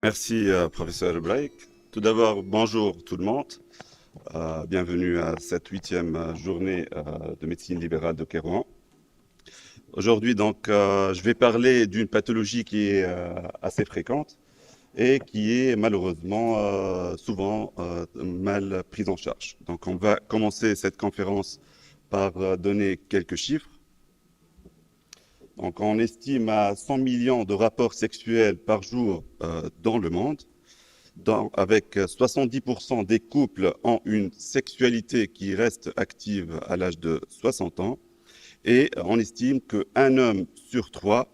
Merci, professeur Blake. Tout d'abord, bonjour tout le monde. Bienvenue à cette 8e journée de médecine libérale de Kérouan. Aujourd'hui, donc, je vais parler d'une pathologie qui est assez fréquente et qui est malheureusement souvent mal prise en charge. Donc, on va commencer cette conférence par donner quelques chiffres. Donc, on estime à 100 millions de rapports sexuels par jour dans le monde. Avec 70% des couples ont une sexualité qui reste active à l'âge de 60 ans. Et on estime qu'un homme sur trois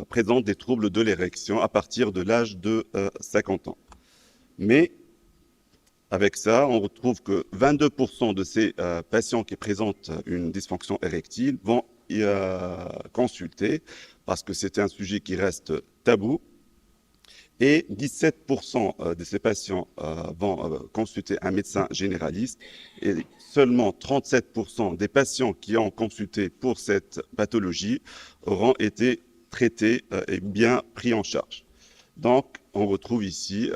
présente des troubles de l'érection à partir de l'âge de 50 ans. Mais avec ça, on retrouve que 22% de ces patients qui présentent une dysfonction érectile vont y consulter parce que c'est un sujet qui reste tabou. Et 17% de ces patients vont consulter un médecin généraliste et seulement 37% des patients qui ont consulté pour cette pathologie auront été traités et bien pris en charge. Donc, on retrouve ici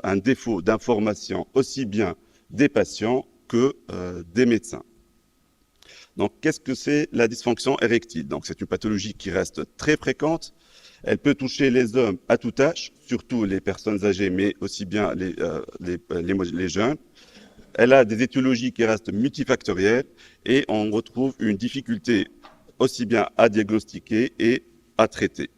un défaut d'information aussi bien des patients que des médecins. Donc, qu'est-ce que c'est la dysfonction érectile? Donc, c'est une pathologie qui reste très fréquente. Elle peut toucher les hommes à tout âge, surtout les personnes âgées, mais aussi bien les jeunes. Elle a des étiologies qui restent multifactorielles et on retrouve une difficulté aussi bien à diagnostiquer et à traiter.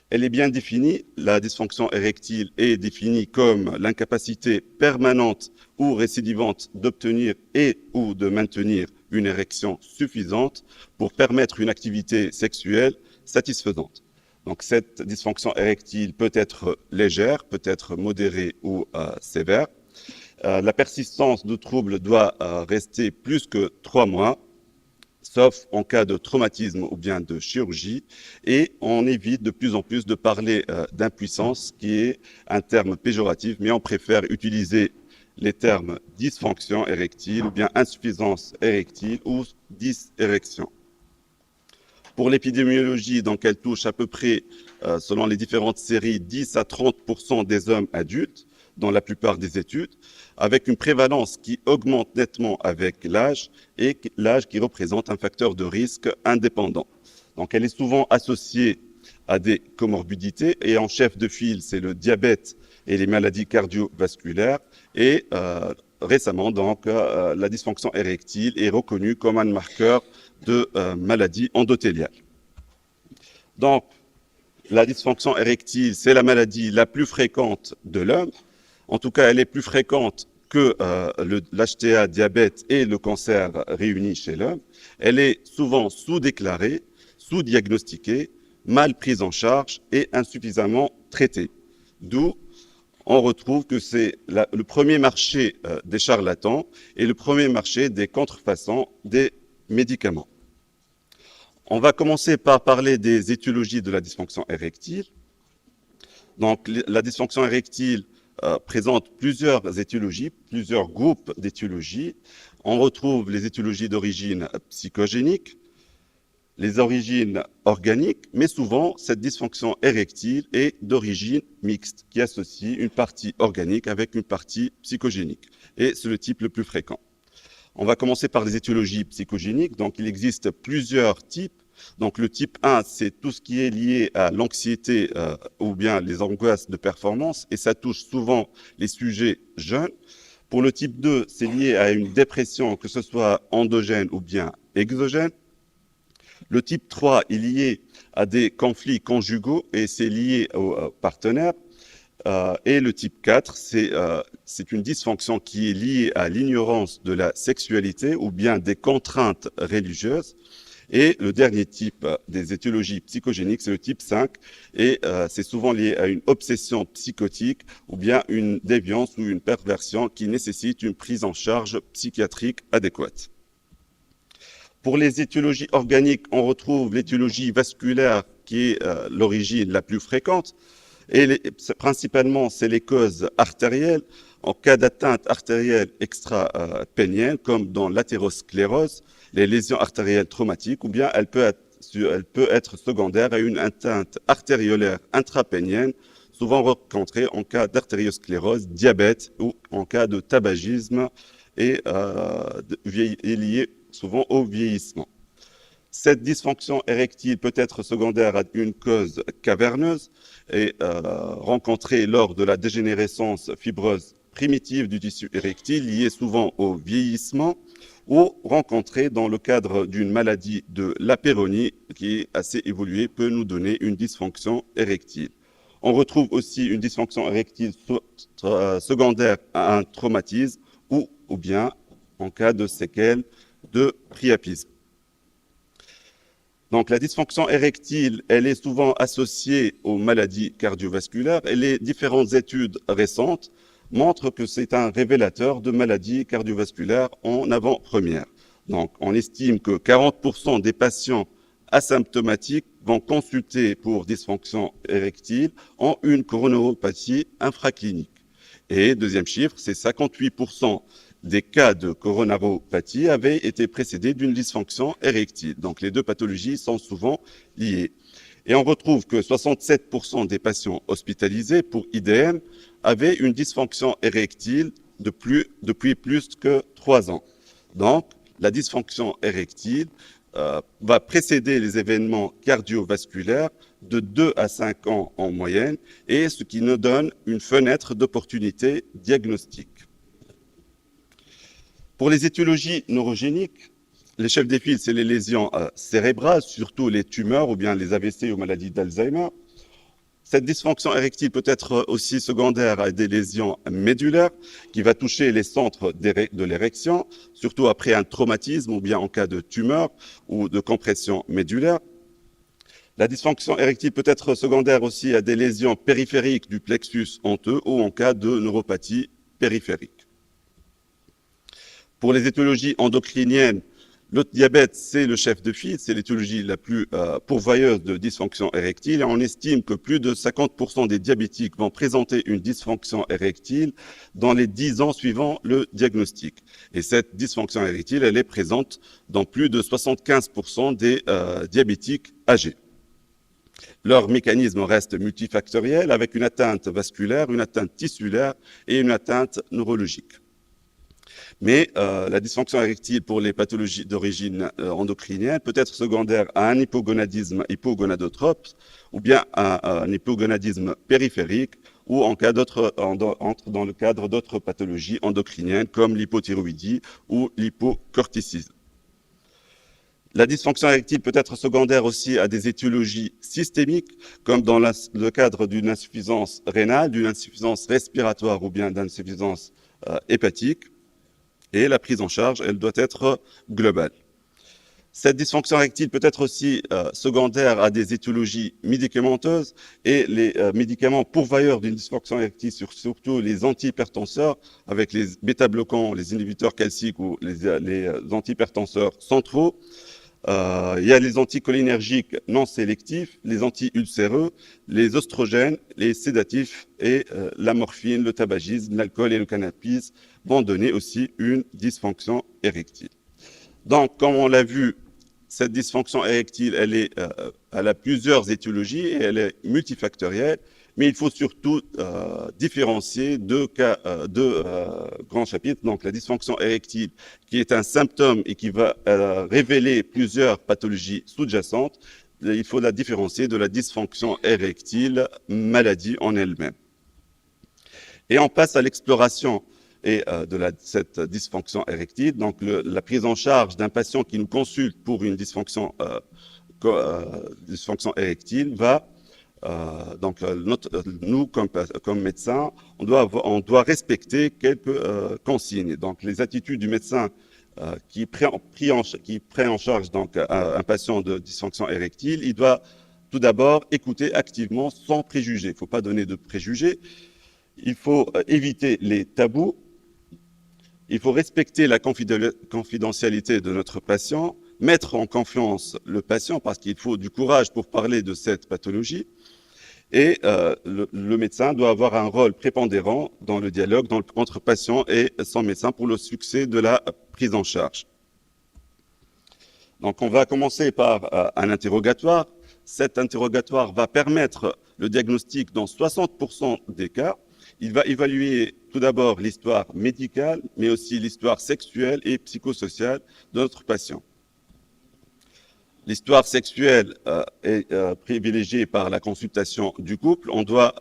Elle est bien définie. La dysfonction érectile est définie comme l'incapacité permanente ou récidivante d'obtenir et ou de maintenir une érection suffisante pour permettre une activité sexuelle satisfaisante. Donc cette dysfonction érectile peut être légère, peut être modérée ou sévère. La persistance de troubles doit rester plus que 3 mois, sauf en cas de traumatisme ou bien de chirurgie, et on évite de plus en plus de parler d'impuissance, qui est un terme péjoratif, mais on préfère utiliser les termes dysfonction érectile ou bien insuffisance érectile ou dysérection. Pour l'épidémiologie, donc elle touche à peu près, selon les différentes séries, 10 à 30% des hommes adultes dans la plupart des études, avec une prévalence qui augmente nettement avec l'âge et l'âge qui représente un facteur de risque indépendant. Donc elle est souvent associée à des comorbidités et en chef de file, c'est le diabète et les maladies cardiovasculaires et récemment, donc, la dysfonction érectile est reconnue comme un marqueur de maladie endothéliale. Donc, la dysfonction érectile, c'est la maladie la plus fréquente de l'homme. En tout cas, elle est plus fréquente que l'HTA, diabète et le cancer réunis chez l'homme. Elle est souvent sous-déclarée, sous-diagnostiquée, mal prise en charge et insuffisamment traitée. D'où on retrouve que c'est le premier marché des charlatans et le premier marché des contrefaçons des médicaments. On va commencer par parler des étiologies de la dysfonction érectile. Donc, la dysfonction érectile présente plusieurs étiologies, plusieurs groupes d'étiologies. On retrouve les étiologies d'origine psychogénique, les origines organiques, mais souvent, cette dysfonction érectile est d'origine mixte, qui associe une partie organique avec une partie psychogénique. Et c'est le type le plus fréquent. On va commencer par les étiologies psychogéniques. Donc, il existe plusieurs types. Donc, le type 1, c'est tout ce qui est lié à l'anxiété ou bien les angoisses de performance, et ça touche souvent les sujets jeunes. Pour le type 2, c'est lié à une dépression, que ce soit endogène ou bien exogène. Le type 3 est lié à des conflits conjugaux et c'est lié aux partenaires. Et le type 4, c'est une dysfonction qui est liée à l'ignorance de la sexualité ou bien des contraintes religieuses. Et le dernier type des étiologies psychogéniques, c'est le type 5, et c'est souvent lié à une obsession psychotique ou bien une déviance ou une perversion qui nécessite une prise en charge psychiatrique adéquate. Pour les étiologies organiques, on retrouve l'étiologie vasculaire qui est l'origine la plus fréquente. Et principalement, c'est les causes artérielles. En cas d'atteinte artérielle extra-pénienne, comme dans l'athérosclérose, les lésions artérielles traumatiques, ou bien elle peut être secondaire à une atteinte artériolaire intrapénienne, souvent rencontrée en cas d'artériosclérose, diabète ou en cas de tabagisme et liée souvent au vieillissement. Cette dysfonction érectile peut être secondaire à une cause caverneuse et rencontrée lors de la dégénérescence fibreuse primitive du tissu érectile liée souvent au vieillissement ou rencontrée dans le cadre d'une maladie de la péronie qui est assez évoluée peut nous donner une dysfonction érectile. On retrouve aussi une dysfonction érectile secondaire à un traumatisme ou bien en cas de séquelles de priapisme. Donc, la dysfonction érectile, elle est souvent associée aux maladies cardiovasculaires et les différentes études récentes montrent que c'est un révélateur de maladies cardiovasculaires en avant-première. Donc, on estime que 40% des patients asymptomatiques vont consulter pour dysfonction érectile en une coronaropathie infraclinique. Et deuxième chiffre, c'est 58% des cas de coronaropathie avaient été précédés d'une dysfonction érectile. Donc, les deux pathologies sont souvent liées. Et on retrouve que 67% des patients hospitalisés pour IDM avaient une dysfonction érectile depuis plus que 3 ans. Donc, la dysfonction érectile va précéder les événements cardiovasculaires de 2 à 5 ans en moyenne, et ce qui nous donne une fenêtre d'opportunité diagnostique. Pour les étiologies neurogéniques, les chefs de file, c'est les lésions cérébrales, surtout les tumeurs ou bien les AVC ou maladies d'Alzheimer. Cette dysfonction érectile peut être aussi secondaire à des lésions médulaires qui va toucher les centres de l'érection, surtout après un traumatisme ou bien en cas de tumeur ou de compression médulaire. La dysfonction érectile peut être secondaire aussi à des lésions périphériques du plexus honteux ou en cas de neuropathie périphérique. Pour les étiologies endocriniennes, le diabète, c'est le chef de file, c'est l'étiologie la plus pourvoyeuse de dysfonction érectile. Et on estime que plus de 50% des diabétiques vont présenter une dysfonction érectile dans les 10 ans suivant le diagnostic. Et cette dysfonction érectile, elle est présente dans plus de 75% des diabétiques âgés. Leur mécanisme reste multifactoriel avec une atteinte vasculaire, une atteinte tissulaire et une atteinte neurologique. Mais la dysfonction érectile pour les pathologies d'origine endocrinienne peut être secondaire à un hypogonadisme hypogonadotrope ou bien à un hypogonadisme périphérique ou entre dans le cadre d'autres pathologies endocriniennes comme l'hypothyroïdie ou l'hypocorticisme. La dysfonction érectile peut être secondaire aussi à des étiologies systémiques, comme dans le cadre d'une insuffisance rénale, d'une insuffisance respiratoire ou bien d'insuffisance hépatique. Et la prise en charge, elle doit être globale. Cette dysfonction érectile peut être aussi secondaire à des étiologies médicamenteuses et les médicaments pourvoyeurs d'une dysfonction érectile, surtout les antihypertenseurs, avec les bêta-bloquants, les inhibiteurs calciques ou les antihypertenseurs centraux. Il y a les anticholinergiques non sélectifs, les anti-ulcéreux, les oestrogènes, les sédatifs et la morphine, le tabagisme, l'alcool et le cannabis vont donner aussi une dysfonction érectile. Donc, comme on l'a vu, cette dysfonction érectile, elle a plusieurs étiologies et elle est multifactorielle, mais il faut surtout différencier deux grands chapitres. Donc, la dysfonction érectile, qui est un symptôme et qui va révéler plusieurs pathologies sous-jacentes. Il faut la différencier de la dysfonction érectile, maladie en elle-même. Et on passe à l'exploration cette dysfonction érectile. Donc, la prise en charge d'un patient qui nous consulte pour une dysfonction érectile va nous, comme médecins, on doit respecter quelques consignes. Donc, les attitudes du médecin qui prend en charge donc un patient de dysfonction érectile, il doit tout d'abord écouter activement sans préjugés. Il ne faut pas donner de préjugés. Il faut éviter les tabous. Il faut respecter la confidentialité de notre patient, mettre en confiance le patient parce qu'il faut du courage pour parler de cette pathologie. Et le médecin doit avoir un rôle prépondérant dans le dialogue entre patient et son médecin pour le succès de la prise en charge. Donc, on va commencer par un interrogatoire. cet interrogatoire va permettre le diagnostic dans 60% des cas. Il va évaluer tout d'abord l'histoire médicale, mais aussi l'histoire sexuelle et psychosociale de notre patient. L'histoire sexuelle est privilégiée par la consultation du couple. On doit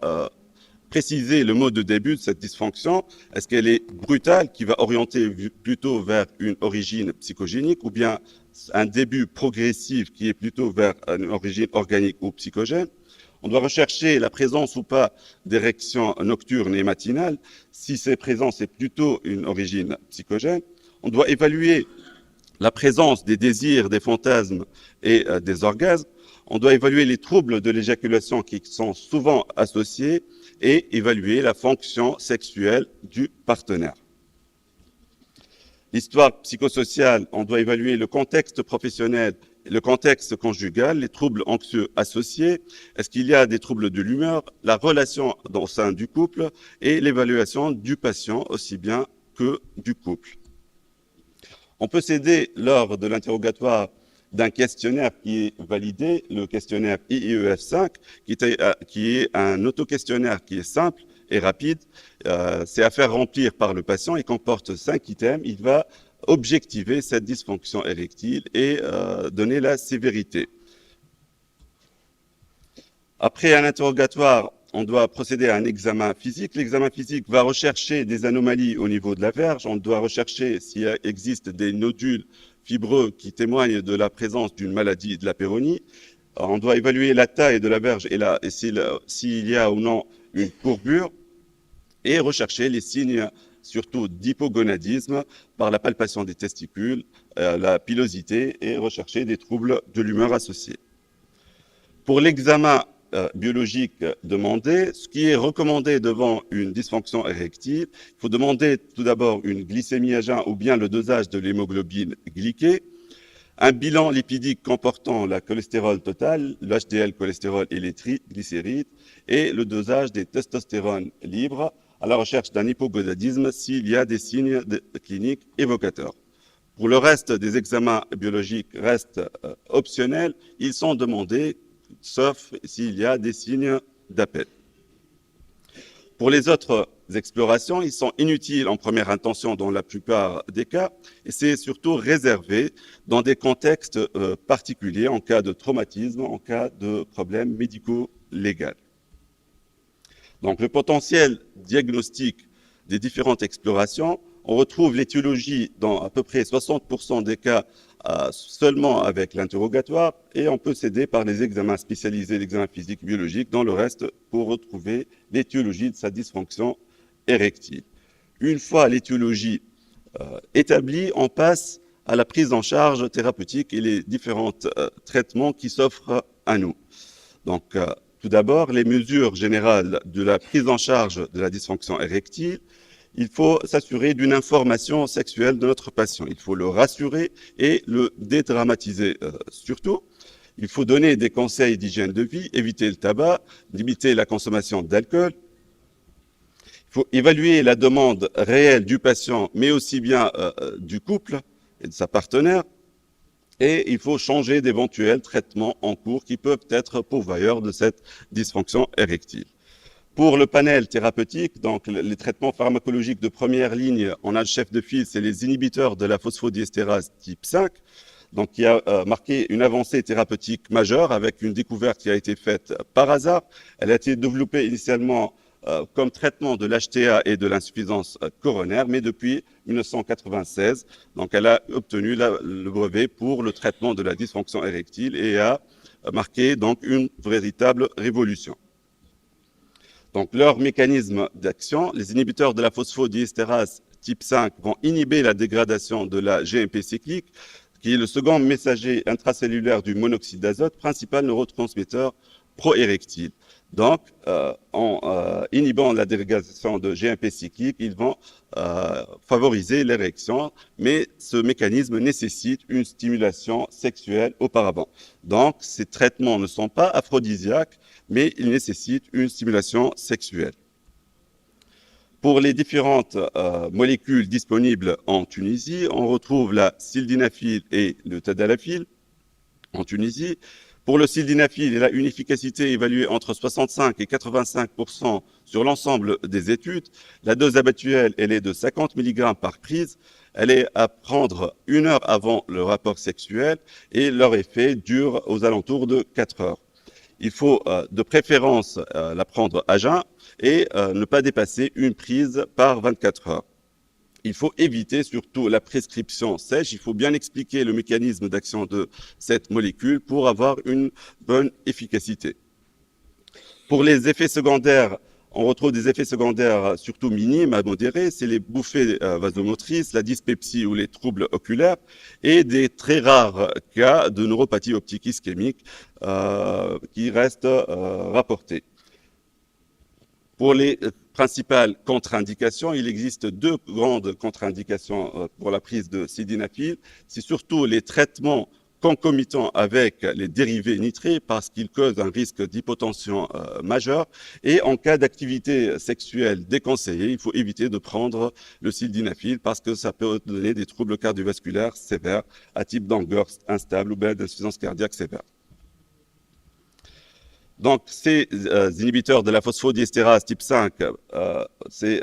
préciser le mode de début de cette dysfonction. Est-ce qu'elle est brutale, qui va orienter plutôt vers une origine psychogénique, ou bien un début progressif qui est plutôt vers une origine organique ou psychogène? On doit rechercher la présence ou pas d'érections nocturnes et matinales. Si c'est présent, c'est plutôt une origine psychogène. On doit évaluer la présence des désirs, des fantasmes et des orgasmes. On doit évaluer les troubles de l'éjaculation qui sont souvent associés et évaluer la fonction sexuelle du partenaire. L'histoire psychosociale, on doit évaluer le contexte professionnel, le contexte conjugal, les troubles anxieux associés, est-ce qu'il y a des troubles de l'humeur, la relation au sein du couple et l'évaluation du patient aussi bien que du couple. On peut s'aider lors de l'interrogatoire d'un questionnaire qui est validé, le questionnaire IEF5, qui est un autoquestionnaire qui est simple et rapide. C'est à faire remplir par le patient. Il comporte 5 items. Il va objectiver cette dysfonction érectile et donner la sévérité. Après un interrogatoire, on doit procéder à un examen physique. L'examen physique va rechercher des anomalies au niveau de la verge. On doit rechercher s'il existe des nodules fibreux qui témoignent de la présence d'une maladie de la péronie. On doit évaluer la taille de la verge et s'il y a ou non une courbure, et rechercher les signes surtout d'hypogonadisme par la palpation des testicules, la pilosité, et rechercher des troubles de l'humeur associés. Pour l'examen biologique demandé, ce qui est recommandé devant une dysfonction érectile, il faut demander tout d'abord une glycémie à jeun ou bien le dosage de l'hémoglobine glyquée, un bilan lipidique comportant la cholestérol total, l'HDL cholestérol et les triglycérides, et le dosage des testostérones libres à la recherche d'un hypogonadisme s'il y a des signes cliniques évocateurs. Pour le reste des examens biologiques restent optionnels, ils sont demandés sauf s'il y a des signes d'appel. Pour les autres explorations, ils sont inutiles en première intention dans la plupart des cas, et c'est surtout réservé dans des contextes particuliers, en cas de traumatisme, en cas de problèmes médico-légaux. Donc le potentiel diagnostic des différentes explorations, on retrouve l'étiologie dans à peu près 60% des cas seulement avec l'interrogatoire, et on peut s'aider par les examens spécialisés, l'examen physique biologique, dans le reste pour retrouver l'étiologie de sa dysfonction érectile. Une fois l'étiologie établie, on passe à la prise en charge thérapeutique et les différents traitements qui s'offrent à nous. Donc, tout d'abord, les mesures générales de la prise en charge de la dysfonction érectile. Il faut s'assurer d'une information sexuelle de notre patient. Il faut le rassurer et le dédramatiser surtout. Il faut donner des conseils d'hygiène de vie, éviter le tabac, limiter la consommation d'alcool. Il faut évaluer la demande réelle du patient, mais aussi bien du couple et de sa partenaire. Et il faut changer d'éventuels traitements en cours qui peuvent être pourvoyeurs de cette dysfonction érectile. Pour le panel thérapeutique, donc les traitements pharmacologiques de première ligne, on a le chef de file, c'est les inhibiteurs de la phosphodiesterase type 5, donc qui a marqué une avancée thérapeutique majeure avec une découverte qui a été faite par hasard. Elle a été développée initialement comme traitement de l'HTA et de l'insuffisance coronaire, mais depuis 1996, donc elle a obtenu le brevet pour le traitement de la dysfonction érectile et a marqué donc une véritable révolution. Donc, leur mécanisme d'action, les inhibiteurs de la phosphodiesterase type 5 vont inhiber la dégradation de la GMP cyclique, qui est le second messager intracellulaire du monoxyde d'azote, principal neurotransmetteur pro-érectile. Donc, en inhibant la dégradation de GMP cyclique, ils vont favoriser l'érection, mais ce mécanisme nécessite une stimulation sexuelle auparavant. Donc, ces traitements ne sont pas aphrodisiaques, mais ils nécessitent une stimulation sexuelle. Pour les différentes molécules disponibles en Tunisie, on retrouve la sildenafil et le tadalafil en Tunisie. Pour le sildenafil, il a une efficacité évaluée entre 65 et 85% sur l'ensemble des études. La dose habituelle, elle est de 50 mg par prise. Elle est à prendre 1 heure avant le rapport sexuel et leur effet dure aux alentours de 4 heures. Il faut de préférence la prendre à jeun et ne pas dépasser une prise par 24 heures. Il faut éviter surtout la prescription sèche. Il faut bien expliquer le mécanisme d'action de cette molécule pour avoir une bonne efficacité. Pour les effets secondaires, on retrouve des effets secondaires surtout minimes à modérés. C'est les bouffées vasomotrices, la dyspepsie ou les troubles oculaires et des très rares cas de neuropathie optique ischémique qui restent rapportés. Pour les principales contre-indications, il existe 2 grandes contre-indications pour la prise de sildenafil. C'est surtout les traitements concomitants avec les dérivés nitrés parce qu'ils causent un risque d'hypotension majeur. Et en cas d'activité sexuelle déconseillée, il faut éviter de prendre le sildenafil parce que ça peut donner des troubles cardiovasculaires sévères à type d'angoisse instable ou bien d'insuffisance cardiaque sévère. Donc, ces inhibiteurs de la phosphodiestérase type 5, c'est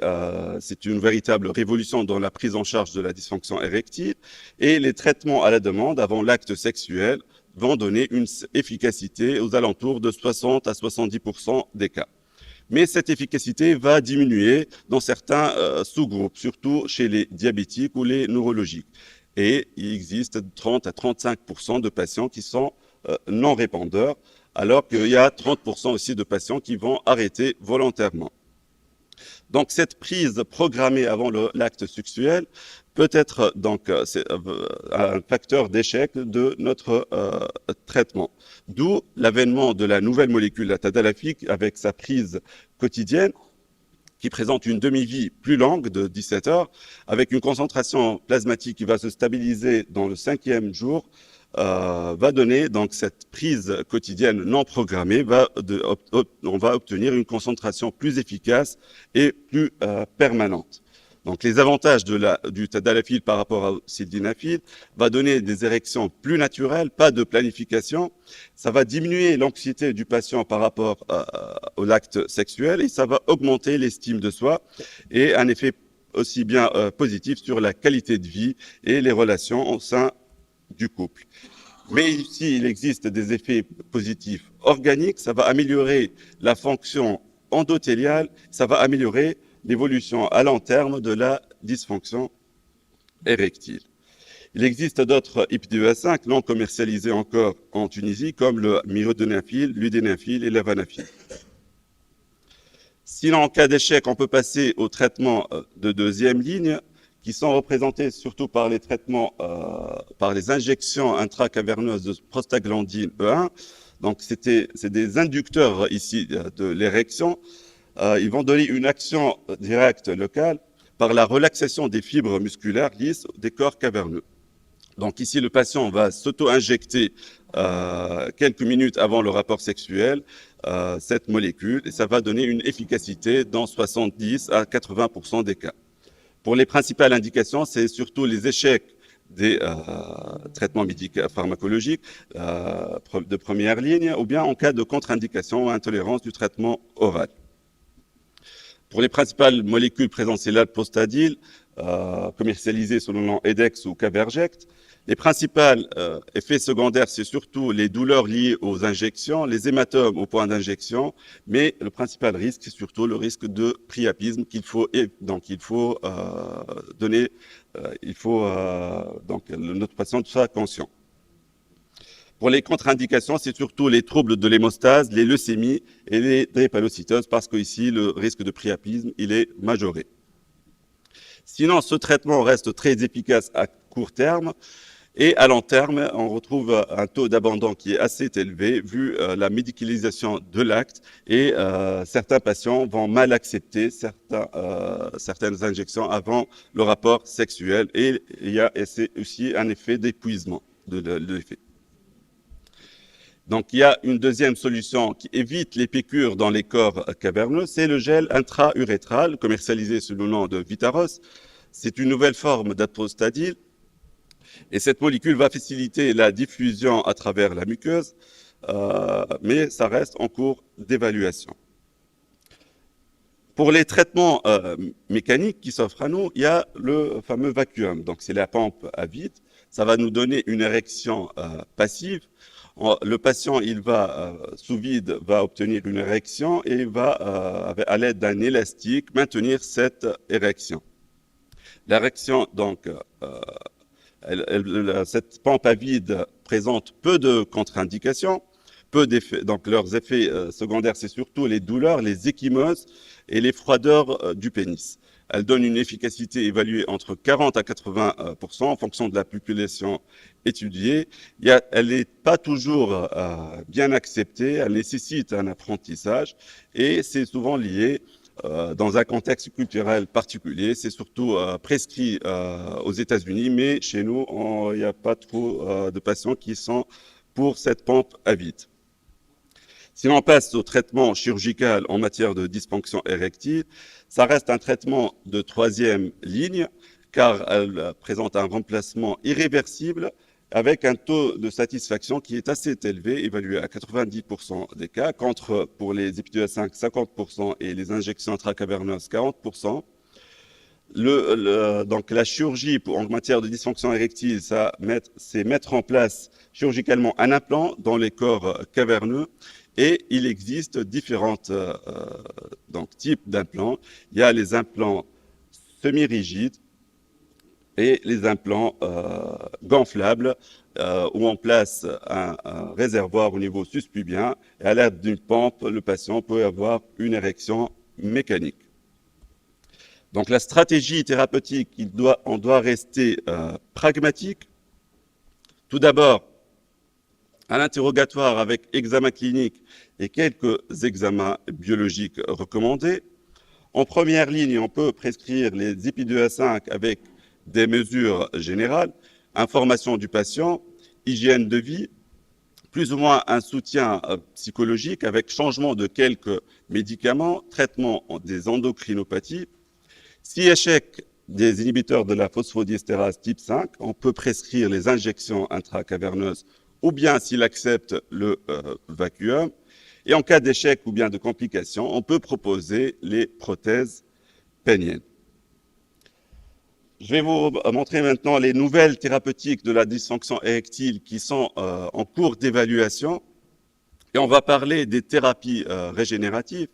une véritable révolution dans la prise en charge de la dysfonction érectile. Et les traitements à la demande avant l'acte sexuel vont donner une efficacité aux alentours de 60 à 70% des cas. Mais cette efficacité va diminuer dans certains sous-groupes, surtout chez les diabétiques ou les neurologiques. Et il existe 30 à 35% de patients qui sont non répondeurs, alors qu'il y a 30% aussi de patients qui vont arrêter volontairement. Donc, cette prise programmée avant l'acte sexuel peut être donc un facteur d'échec de notre traitement. D'où l'avènement de la nouvelle molécule, la tadalafil, avec sa prise quotidienne, qui présente une demi-vie plus longue de 17 heures, avec une concentration plasmatique qui va se stabiliser dans le 5e jour, va donner donc cette prise quotidienne non programmée, on va obtenir une concentration plus efficace et plus permanente. Donc les avantages du tadalafil par rapport au sildenafil va donner des érections plus naturelles, pas de planification. Ça va diminuer l'anxiété du patient par rapport au l'acte sexuel et ça va augmenter l'estime de soi et un effet aussi bien positif sur la qualité de vie et les relations au sein du couple. Mais ici, il existe des effets positifs organiques. Ça va améliorer la fonction endothéliale, ça va améliorer l'évolution à long terme de la dysfonction érectile. Il existe d'autres IPDES5 non commercialisés encore en Tunisie, comme le myodenafil, l'udenafil et l'avanafil. Sinon, en cas d'échec, on peut passer au traitement de 2e ligne, qui sont représentés surtout par les traitements, par les injections intracaverneuses de prostaglandine E1. Donc, c'est des inducteurs ici de l'érection. Ils vont donner une action directe locale par la relaxation des fibres musculaires lisses des corps caverneux. Donc ici, le patient va s'auto-injecter quelques minutes avant le rapport sexuel cette molécule et ça va donner une efficacité dans 70 à 80% des cas. Pour les principales indications, c'est surtout les échecs des traitements médicaux pharmacologiques de première ligne ou bien en cas de contre-indication ou intolérance du traitement oral. Pour les principales molécules présentes, c'est l'alprostadil, commercialisé sous le nom Edex ou Caverject. Les principaux effets secondaires, c'est surtout les douleurs liées aux injections, les hématomes au point d'injection, mais le principal risque, c'est surtout le risque de priapisme donc notre patient soit conscient. Pour les contre-indications, c'est surtout les troubles de l'hémostase, les leucémies et les drépanocytoses, parce qu'ici, le risque de priapisme, il est majoré. Sinon, ce traitement reste très efficace à court terme et à long terme, on retrouve un taux d'abandon qui est assez élevé vu la médicalisation de l'acte et certains patients vont mal accepter certaines injections avant le rapport sexuel et c'est aussi un effet d'épuisement de l'effet. Donc, il y a une deuxième solution qui évite les piqûres dans les corps caverneux, c'est le gel intra-urétral, commercialisé sous le nom de Vitaros. C'est une nouvelle forme d'alprostadil et cette molécule va faciliter la diffusion à travers la muqueuse mais ça reste en cours d'évaluation. Pour les traitements mécaniques qui s'offrent à nous, il y a le fameux vacuum. Donc, c'est la pompe à vide. Ça va nous donner une érection passive. Le patient, il va, sous vide, va obtenir une érection et va, à l'aide d'un élastique, maintenir cette érection. L'érection, donc, cette pompe à vide présente peu de contre-indications, peu d'effets. Donc, leurs effets secondaires, c'est surtout les douleurs, les ecchymoses et les froideurs du pénis. Elle donne une efficacité évaluée entre 40 à 80% en fonction de la population étudiée. Elle n'est pas toujours bien acceptée, elle nécessite un apprentissage et c'est souvent lié dans un contexte culturel particulier. C'est surtout prescrit aux États-Unis, mais chez nous, il n'y a pas trop de patients qui sont pour cette pompe à vide. Si l'on passe au traitement chirurgical en matière de dysfonction érectile, ça reste un traitement de troisième ligne, car elle présente un remplacement irréversible avec un taux de satisfaction qui est assez élevé, évalué à 90% des cas, contre pour les épidules 5, 50% et les injections intracaverneuses, 40%. Donc la chirurgie en matière de dysfonction érectile, c'est mettre en place chirurgicalement un implant dans les corps caverneux. Et il existe différents types d'implants. Il y a les implants semi-rigides et les implants gonflables où on place un réservoir au niveau suspubien et à l'aide d'une pompe, le patient peut avoir une érection mécanique. Donc la stratégie thérapeutique, on doit rester pragmatique. Tout d'abord, un interrogatoire avec examen clinique et quelques examens biologiques recommandés. En première ligne, on peut prescrire les épidules 5 avec des mesures générales, information du patient, hygiène de vie, plus ou moins un soutien psychologique avec changement de quelques médicaments, traitement des endocrinopathies. Si échec des inhibiteurs de la phosphodiesterase type 5, on peut prescrire les injections intracaverneuses ou bien s'il accepte le vacuum. Et en cas d'échec ou bien de complications, on peut proposer les prothèses péniennes. Je vais vous montrer maintenant les nouvelles thérapeutiques de la dysfonction érectile qui sont en cours d'évaluation. Et on va parler des thérapies régénératives.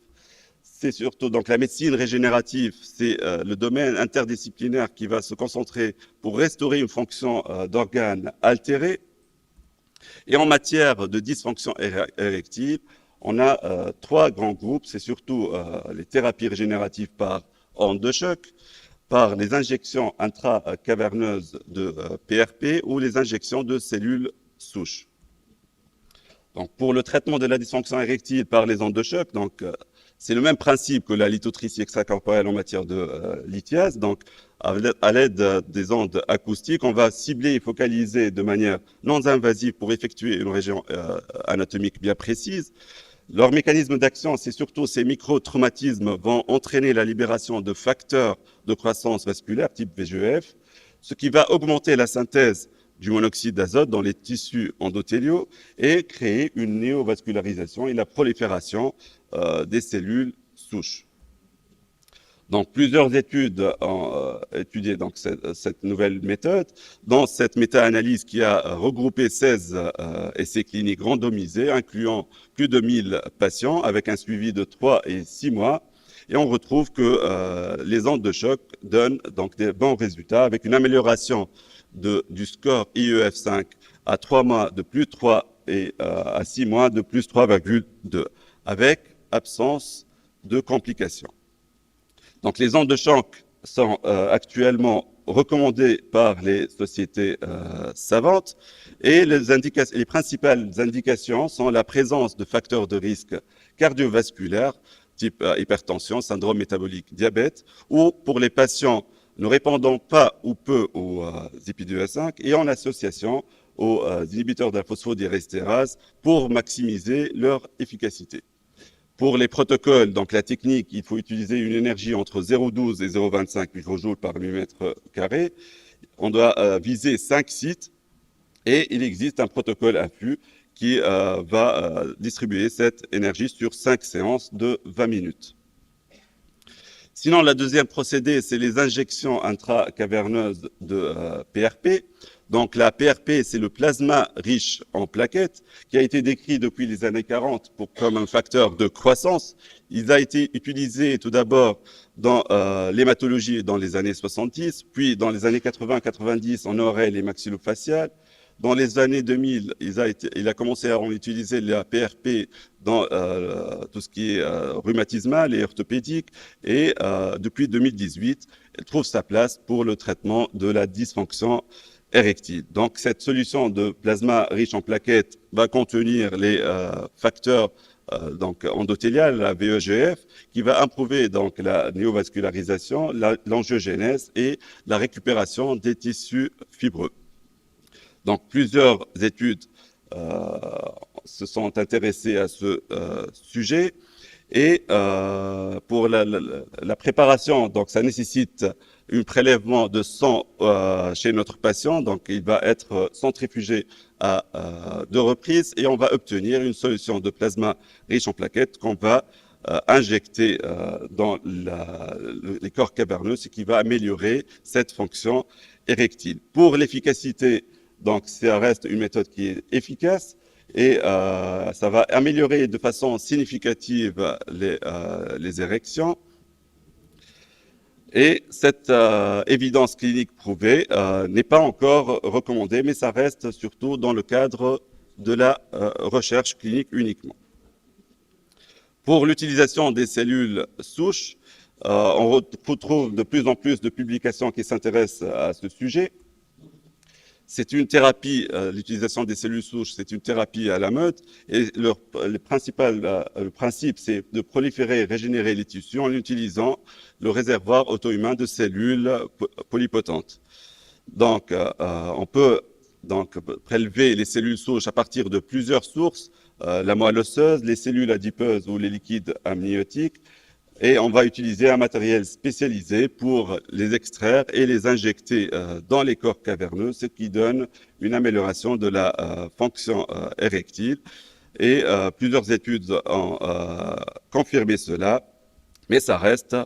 C'est surtout donc la médecine régénérative, c'est le domaine interdisciplinaire qui va se concentrer pour restaurer une fonction d'organe altérée. Et en matière de dysfonction érectile, on a trois grands groupes. C'est surtout les thérapies régénératives par onde de choc, par les injections intracaverneuses de PRP ou les injections de cellules souches. Donc, pour le traitement de la dysfonction érectile par les ondes de choc, c'est le même principe que la lithotripsie extracorporelle en matière de lithiase. Donc, à l'aide des ondes acoustiques, on va cibler et focaliser de manière non invasive pour effectuer une région anatomique bien précise. Leur mécanisme d'action, c'est surtout ces micro-traumatismes vont entraîner la libération de facteurs de croissance vasculaire type VGEF, ce qui va augmenter la synthèse du monoxyde d'azote dans les tissus endothéliaux et créer une néovascularisation et la prolifération des cellules souches. Donc, plusieurs études ont étudié donc, cette nouvelle méthode. Dans cette méta-analyse qui a regroupé 16 essais cliniques randomisés, incluant plus de 1000 patients, avec un suivi de 3 et 6 mois, et on retrouve que les ondes de choc donnent donc des bons résultats, avec une amélioration du score IEF5 à 3 mois de plus 3 et à 6 mois de plus 3,2, avec absence de complications. Donc, les ondes de choc sont actuellement recommandées par les sociétés savantes et les principales indications sont la présence de facteurs de risque cardiovasculaires, type hypertension, syndrome métabolique, diabète, ou pour les patients ne répondant pas ou peu aux épidules 5 et en association aux inhibiteurs de la phosphodiesterase pour maximiser leur efficacité. Pour les protocoles, donc la technique, il faut utiliser une énergie entre 0,12 et 0,25 microjoules par millimètre carré. On doit viser 5 sites et il existe un protocole infus qui va distribuer cette énergie sur 5 séances de 20 minutes. Sinon, la deuxième procédé, c'est les injections intracaverneuses de PRP. Donc la PRP, c'est le plasma riche en plaquettes, qui a été décrit depuis les années 40 comme un facteur de croissance. Il a été utilisé tout d'abord dans l'hématologie dans les années 70, puis dans les années 80-90 en oreille et maxillofacial. Dans les années 2000, il a commencé à utiliser la PRP dans tout ce qui est rhumatismal et orthopédique. Et depuis 2018, elle trouve sa place pour le traitement de la dysfonction érectile. Donc, cette solution de plasma riche en plaquettes va contenir les facteurs donc endothélial, la VEGF, qui va improuver donc la néovascularisation, l'angiogénèse et la récupération des tissus fibreux. Donc, plusieurs études se sont intéressées à ce sujet. Et pour la préparation, donc ça nécessite un prélèvement de sang chez notre patient. Donc, il va être centrifugé à 2 reprises et on va obtenir une solution de plasma riche en plaquettes qu'on va injecter dans les corps caverneux, ce qui va améliorer cette fonction érectile. Pour l'efficacité, donc ça reste une méthode qui est efficace et ça va améliorer de façon significative les érections. Et cette évidence clinique prouvée n'est pas encore recommandée, mais ça reste surtout dans le cadre de la recherche clinique uniquement. Pour l'utilisation des cellules souches, on retrouve de plus en plus de publications qui s'intéressent à ce sujet. C'est une thérapie, l'utilisation des cellules souches, c'est une thérapie à la mode. Et le principe, c'est de proliférer et régénérer les tissus en utilisant le réservoir auto-humain de cellules polypotentes. Donc, on peut donc prélever les cellules souches à partir de plusieurs sources, la moelle osseuse, les cellules adipeuses ou les liquides amniotiques. Et on va utiliser un matériel spécialisé pour les extraire et les injecter dans les corps caverneux, ce qui donne une amélioration de la fonction érectile. Et plusieurs études ont confirmé cela, mais ça reste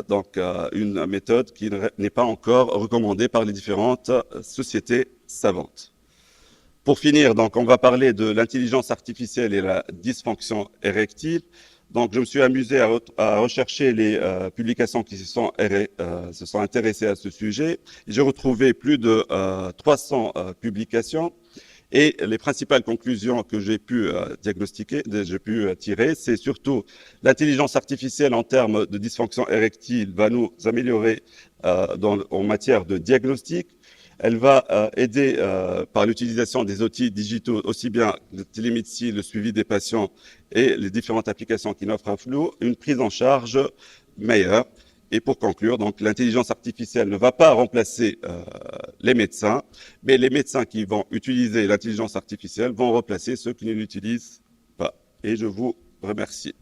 donc une méthode qui n'est pas encore recommandée par les différentes sociétés savantes. Pour finir, donc, on va parler de l'intelligence artificielle et la dysfonction érectile. Donc, je me suis amusé à rechercher les publications qui se sont intéressées à ce sujet. J'ai retrouvé plus de 300 publications et les principales conclusions que j'ai pu tirer, c'est surtout l'intelligence artificielle en termes de dysfonction érectile va nous améliorer en matière de diagnostic. Elle va aider par l'utilisation des outils digitaux, aussi bien la télémédecine, le suivi des patients et les différentes applications qui offrent un flou, une prise en charge meilleure. Et pour conclure, donc l'intelligence artificielle ne va pas remplacer les médecins, mais les médecins qui vont utiliser l'intelligence artificielle vont remplacer ceux qui ne l'utilisent pas. Et je vous remercie.